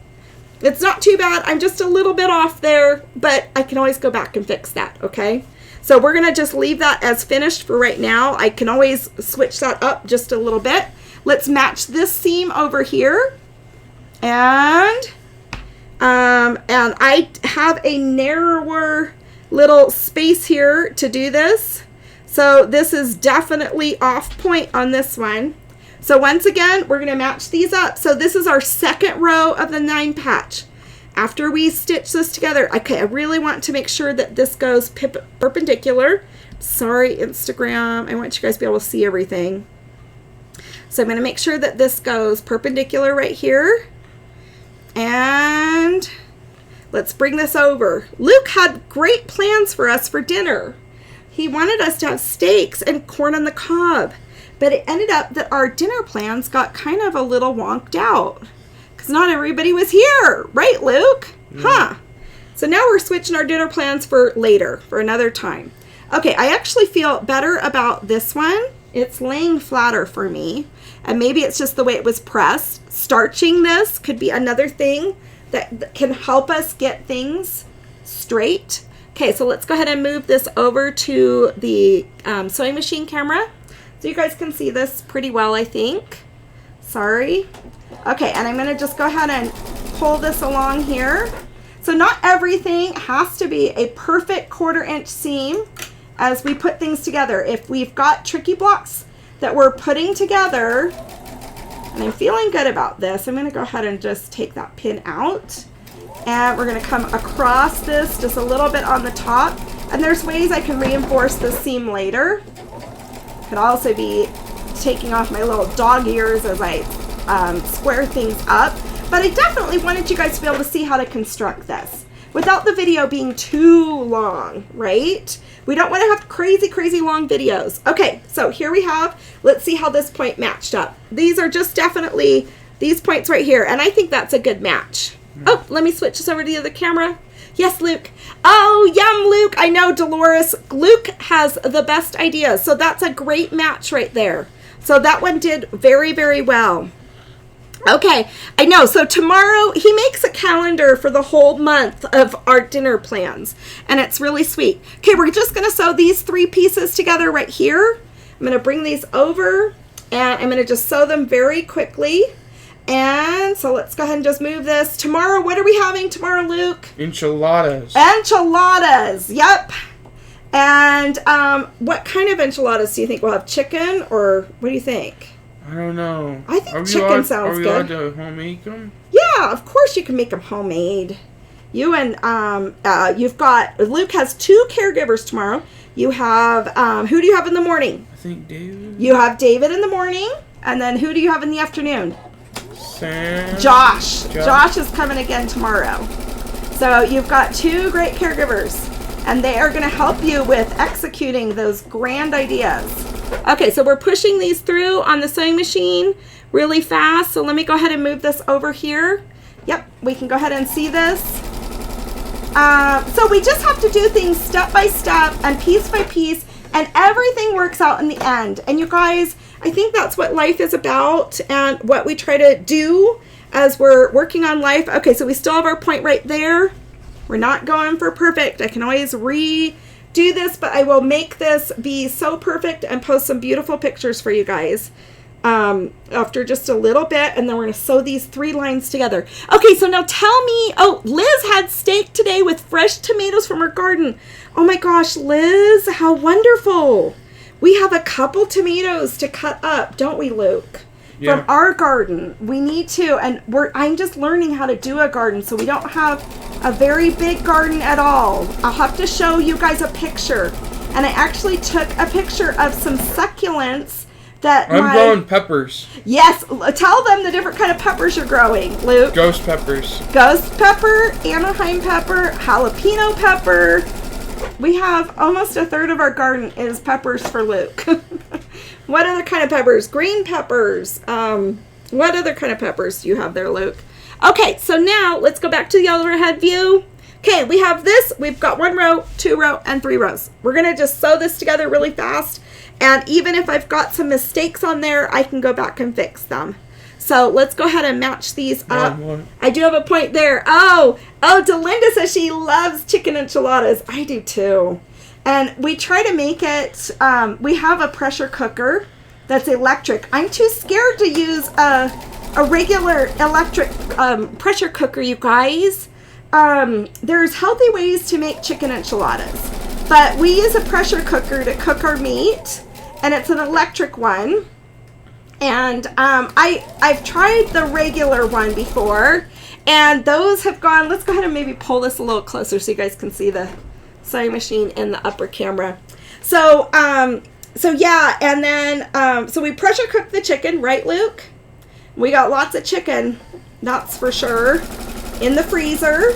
It's not too bad. I'm just a little bit off there, but I can always go back and fix that, okay? So we're going to just leave that as finished for right now. I can always switch that up just a little bit. Let's match this seam over here. And I have a narrower little space here to do this. So this is definitely off point on this one. So once again, we're going to match these up. So this is our second row of the 9 patch. After we stitch this together, okay, I really want to make sure that this goes perpendicular. Sorry, Instagram. I want you guys to be able to see everything. So I'm going to make sure that this goes perpendicular right here. And let's bring this over. Luke had great plans for us for dinner. He wanted us to have steaks and corn on the cob. But it ended up that our dinner plans got kind of a little wonked out because not everybody was here, right, Luke? Yeah. Huh? So now we're switching our dinner plans for later, for another time. Okay, I actually feel better about this one. It's laying flatter for me, and maybe it's just the way it was pressed. Starching this could be another thing that can help us get things straight. Okay, so let's go ahead and move this over to the sewing machine camera. So you guys can see this pretty well, I think. Sorry. Okay, and I'm going to just go ahead and pull this along here. So not everything has to be a perfect 1/4 inch seam as we put things together. If we've got tricky blocks that we're putting together, and I'm feeling good about this, I'm going to go ahead and just take that pin out. And we're going to come across this just a little bit on the top. And there's ways I can reinforce the seam later. Could also be taking off my little dog ears as I square things up. But I definitely wanted you guys to be able to see how to construct this without the video being too long, right? We don't want to have crazy, crazy long videos. Okay, so here we have, let's see how this point matched up. These are just definitely these points right here, and I think that's a good match. Oh, let me switch this over to the other camera. Yes, Luke. Oh, yum, Luke. I know, Dolores. Luke has the best ideas. So that's a great match right there. So that one did very, very well. Okay, I know. So tomorrow, he makes a calendar for the whole month of our dinner plans. And it's really sweet. Okay, we're just going to sew these 3 pieces together right here. I'm going to bring these over. And I'm going to just sew them very quickly. And so let's go ahead and just move this. Tomorrow, what are we having tomorrow, Luke? Enchiladas. Enchiladas, yep. And what kind of enchiladas do you think? We'll have chicken, or what do you think? I don't know. I think chicken sounds good. Are we allowed to homemade them? Yeah, of course you can make them homemade. You and you've got, Luke has 2 caregivers tomorrow. You have, who do you have in the morning? I think David. You have David in the morning. And then who do you have in the afternoon? Sam. Josh. Josh is coming again tomorrow. So you've got 2 great caregivers. And they are going to help you with executing those grand ideas. Okay, so we're pushing these through on the sewing machine really fast. So let me go ahead and move this over here. Yep, we can go ahead and see this. So we just have to do things step by step and piece by piece, and everything works out in the end. And you guys, I think that's what life is about and what we try to do as we're working on life. Okay, so we still have our point right there. We're not going for perfect. I can always redo this, but I will make this be so perfect and post some beautiful pictures for you guys after just a little bit, and then we're going to sew these 3 lines together. Okay, so now tell me, oh, Liz had steak today with fresh tomatoes from her garden. Oh my gosh, Liz, how wonderful. We have a couple tomatoes to cut up, don't we, Luke? Yeah. From our garden. We need to, and I'm just learning how to do a garden, so we don't have a very big garden at all. I'll have to show you guys a picture. And I actually took a picture of some succulents that I'm growing peppers. Yes, tell them the different kind of peppers you're growing, Luke. Ghost peppers. Ghost pepper, Anaheim pepper, jalapeno pepper. We have almost a third of our garden is peppers for Luke. What other kind of peppers? Green peppers. What other kind of peppers do you have there, Luke? Okay, so now let's go back to the overhead view. Okay, we have this. We've got 1 row, 2 row, and 3 rows. We're going to just sew this together really fast. And even if I've got some mistakes on there, I can go back and fix them. So let's go ahead and match these up. I do have a point there. Oh, Delinda says she loves chicken enchiladas. I do too. And we try to make it, we have a pressure cooker that's electric. I'm too scared to use a regular electric pressure cooker, you guys. There's healthy ways to make chicken enchiladas. But we use a pressure cooker to cook our meat. And it's an electric one. And I've tried the regular one before. And those have gone, let's go ahead and maybe pull this a little closer so you guys can see the sewing machine in the upper camera. So yeah, and then, so we pressure cook the chicken, right, Luke? We got lots of chicken, that's for sure, in the freezer.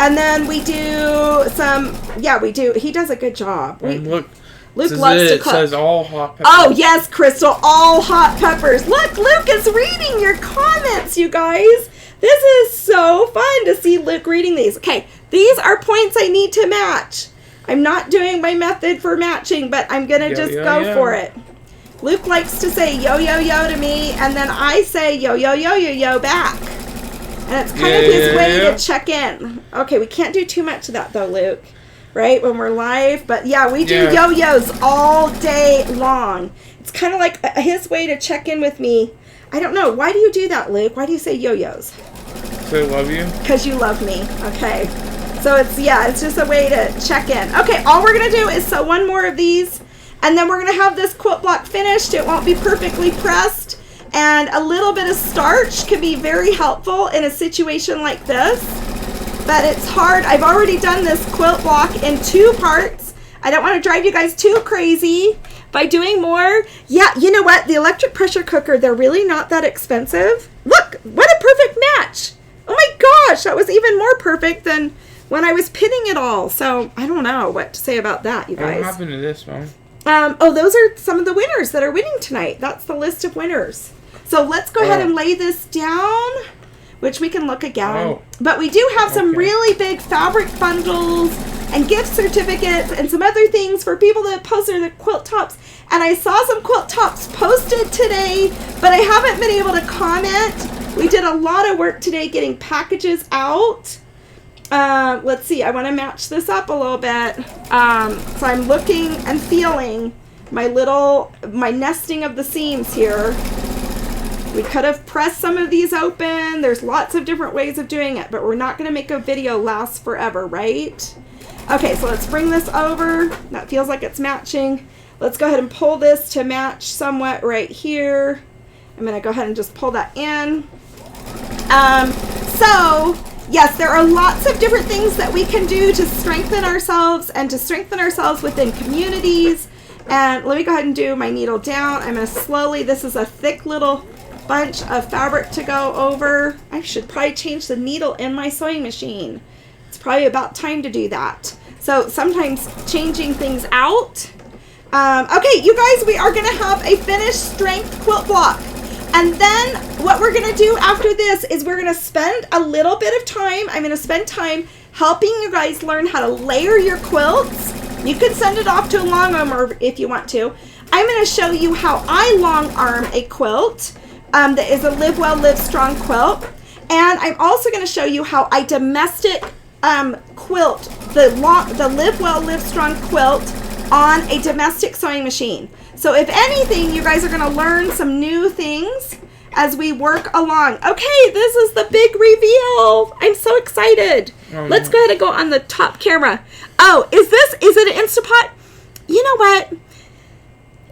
And then we do some, yeah, we do, he does a good job. Look, Luke loves to cook. It says all hot peppers. Oh, yes, Crystal, all hot peppers. Look, Luke is reading your comments, you guys. This is so fun to see Luke reading these. Okay, these are points I need to match. I'm not doing my method for matching, but I'm going to just go for it. Luke likes to say yo, yo, yo to me, and then I say yo, yo, yo, yo, yo back. And it's kind of his way to check in. Okay, we can't do too much of that, though, Luke, right, when we're live. But, yeah, we do yo-yos all day long. It's kind of like his way to check in with me. I don't know. Why do you do that, Luke? Why do you say yo-yos? Because I love you. Because you love me. Okay. So it's just a way to check in. Okay, all we're going to do is sew 1 more of these. And then we're going to have this quilt block finished. It won't be perfectly pressed. And a little bit of starch can be very helpful in a situation like this. But it's hard. I've already done this quilt block in 2 parts. I don't want to drive you guys too crazy by doing more. Yeah, you know what? The electric pressure cooker, they're really not that expensive. Look, what a perfect match. Oh my gosh, that was even more perfect than when I was pinning it all. So I don't know what to say about that, you guys. What happened to this one? Oh, those are some of the winners that are winning tonight. That's the list of winners. So let's go ahead and lay this down, which we can look again. Oh. But we do have some really big fabric bundles and gift certificates and some other things for people that posted their quilt tops. And I saw some quilt tops posted today, but I haven't been able to comment. We did a lot of work today getting packages out. Let's see, I want to match this up a little bit. So I'm looking and feeling my nesting of the seams here. We could have pressed some of these open. There's lots of different ways of doing it, but we're not going to make a video last forever, right? Okay, so let's bring this over. That feels like it's matching. Let's go ahead and pull this to match somewhat right here. I'm going to go ahead and just pull that in. So yes, there are lots of different things that we can do to strengthen ourselves and to strengthen ourselves within communities. And let me go ahead and do my needle down. I'm going to slowly, this is a thick little bunch of fabric to go over. I should probably change the needle in my sewing machine. It's probably about time to do that. So sometimes changing things out. Okay, you guys, we are going to have a finished Strength Quilt Block. And then what we're going to do after this is we're going to spend a little bit of time. I'm going to spend time helping you guys learn how to layer your quilts. You can send it off to a long arm if you want to. I'm going to show you how I long arm a quilt that is a Live Well Live Strong quilt. And I'm also going to show you how I domestic quilt the Live Well Live Strong quilt on a domestic sewing machine. So if anything, you guys are going to learn some new things as we work along. Okay, this is the big reveal. I'm so excited. Let's go ahead and go on the top camera. Oh, is it an Instapot? You know what?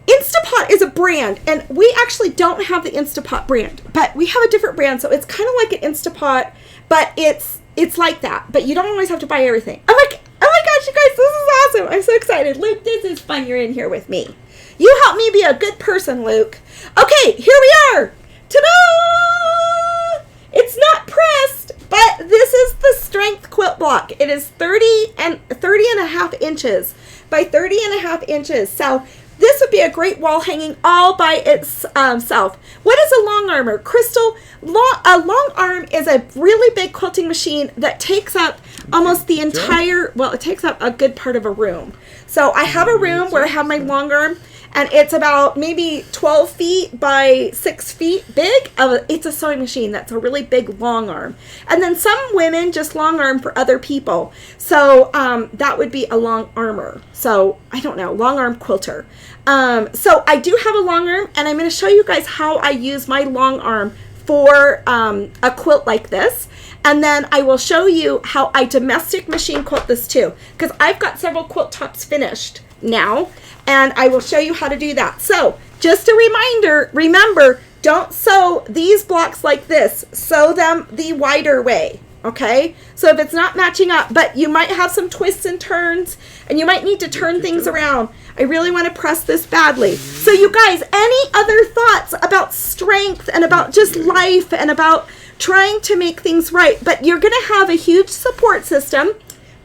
Instapot is a brand, and we actually don't have the Instapot brand, but we have a different brand, so it's kind of like an Instapot, but it's like that, but you don't always have to buy everything. I'm like, oh my gosh, you guys, this is awesome. I'm so excited. Luke, this is fun. You're in here with me. You help me be a good person, Luke. Okay, here we are. Ta-da! It's not pressed, but this is the Strength Quilt Block. It is 30 and a half inches by 30 and a half inches. So this would be a great wall hanging all by itself. What is a long armor? Crystal, a long arm is a really big quilting machine that takes up almost the entire, well, it takes up a good part of a room. So I have a room where I have my long arm, and it's about maybe 12 feet by 6 feet big. It's a sewing machine that's a really big long arm. And then some women just long arm for other people. So that would be a long armor. So I don't know, long arm quilter. So I do have a long arm, and I'm going to show you guys how I use my long arm for a quilt like this. And then I will show you how I domestic machine quilt this too, because I've got several quilt tops finished now, and I will show you how to do that. So just a reminder, remember, don't sew these blocks like this. Sew them the wider way, okay? So if it's not matching up, but you might have some twists and turns, and you might need to turn things around. I really want to press this badly. So you guys, any other thoughts about strength and about just life and about trying to make things right? But you're going to have a huge support system.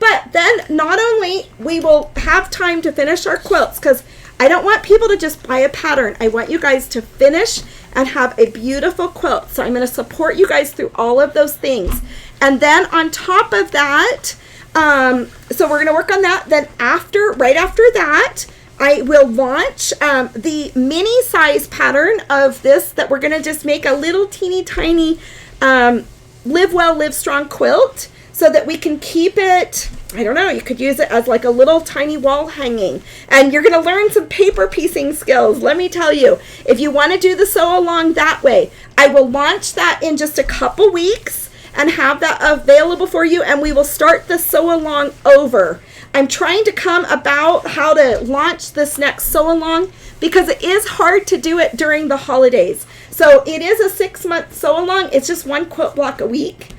But then not only we will have time to finish our quilts, because I don't want people to just buy a pattern. I want you guys to finish and have a beautiful quilt. So I'm going to support you guys through all of those things. And then on top of that, so we're going to work on that. Then right after that, I will launch the mini size pattern of this that we're going to just make a little teeny tiny Live Well Live Strong quilt, so that we can keep it, I don't know, you could use it as like a little tiny wall hanging. And you're going to learn some paper piecing skills. Let me tell you, if you want to do the sew along that way, I will launch that in just a couple weeks and have that available for you, and we will start the sew along over. I'm trying to come about how to launch this next sew along because it is hard to do it during the holidays. So it is a 6-month sew along. It's just one quilt block a week.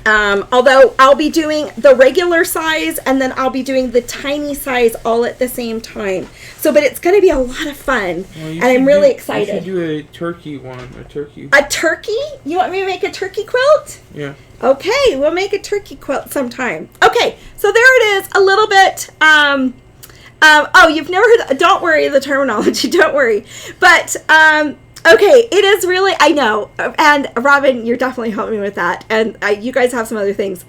Although I'll be doing the regular size, and then I'll be doing the tiny size all at the same time. So, but it's going to be a lot of fun, and I'm really excited. You should do a turkey one, a turkey. A turkey? You want me to make a turkey quilt? Yeah. Okay, we'll make a turkey quilt sometime. Okay, so there it is, a little bit, oh, you've never heard, don't worry, the terminology, don't worry. But, okay, it is really, I know, and Robin, you're definitely helping me with that, and you guys have some other things.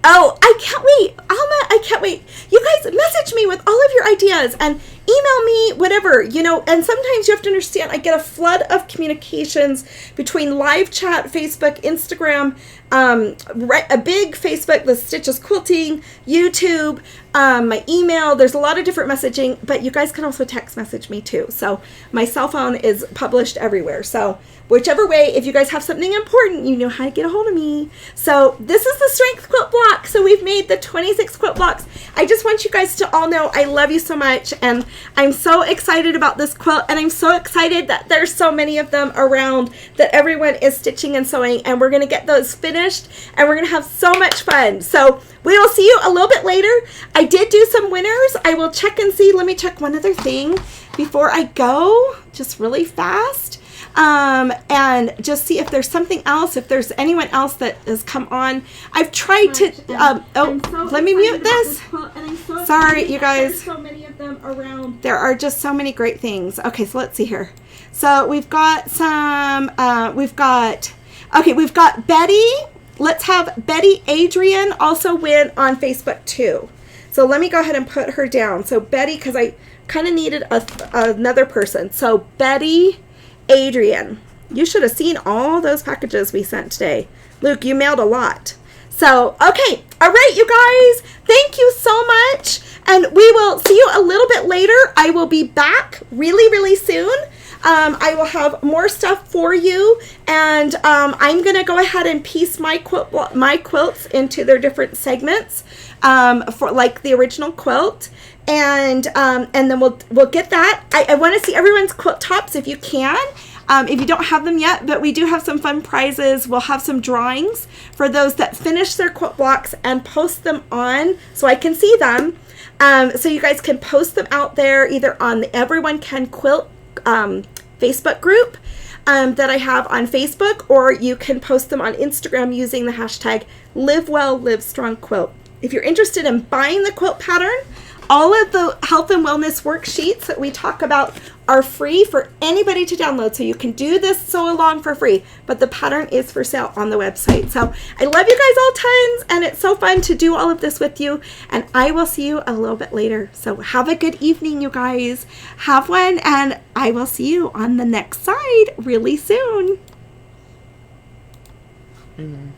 Oh, I can't wait. Alma, I can't wait. You guys message me with all of your ideas and email me whatever, and sometimes you have to understand I get a flood of communications between live chat, Facebook, Instagram, a big Facebook, the Stitches Quilting, YouTube, my email. There's a lot of different messaging, but you guys can also text message me too. So my cell phone is published everywhere. So whichever way, if you guys have something important, you know how to get a hold of me. So this is the Strength Quilt Block. So we've made the 26 quilt blocks. I just want you guys to all know I love you so much, and I'm so excited about this quilt, and I'm so excited that there's so many of them around that everyone is stitching and sewing, and we're going to get those finished, and we're going to have so much fun. So we will see you a little bit later. I did do some winners. I will check and see. Let me check one other thing before I go, just really fast. And just see if there's something else, if there's anyone else that has come on. I've tried to, let me mute this. Sorry, you guys. So many of them around. There are just so many great things. Okay, so let's see here. So we've got some, we've got Betty. Let's have Betty Adrian also win on Facebook too. So let me go ahead and put her down. So Betty, because I kind of needed another person. So Betty Adrian, you should have seen all those packages we sent today. Luke, you mailed a lot. So, okay. All right, you guys. Thank you so much. And we will see you a little bit later. I will be back really, really soon. I will have more stuff for you. And I'm going to go ahead and piece my quilts into their different segments for like the original quilt. And then we'll get that. I want to see everyone's quilt tops if you can. If you don't have them yet, but we do have some fun prizes. We'll have some drawings for those that finish their quilt blocks and post them on so I can see them. So you guys can post them out there either on the Everyone Can Quilt Facebook group that I have on Facebook, or you can post them on Instagram using the hashtag Live Well Live Strong Quilt. If you're interested in buying the quilt pattern, all of the health and wellness worksheets that we talk about are free for anybody to download. So you can do this sew along for free, but the pattern is for sale on the website. So I love you guys all tons, and it's so fun to do all of this with you. And I will see you a little bit later. So have a good evening, you guys. Have one, and I will see you on the next side really soon. Amen.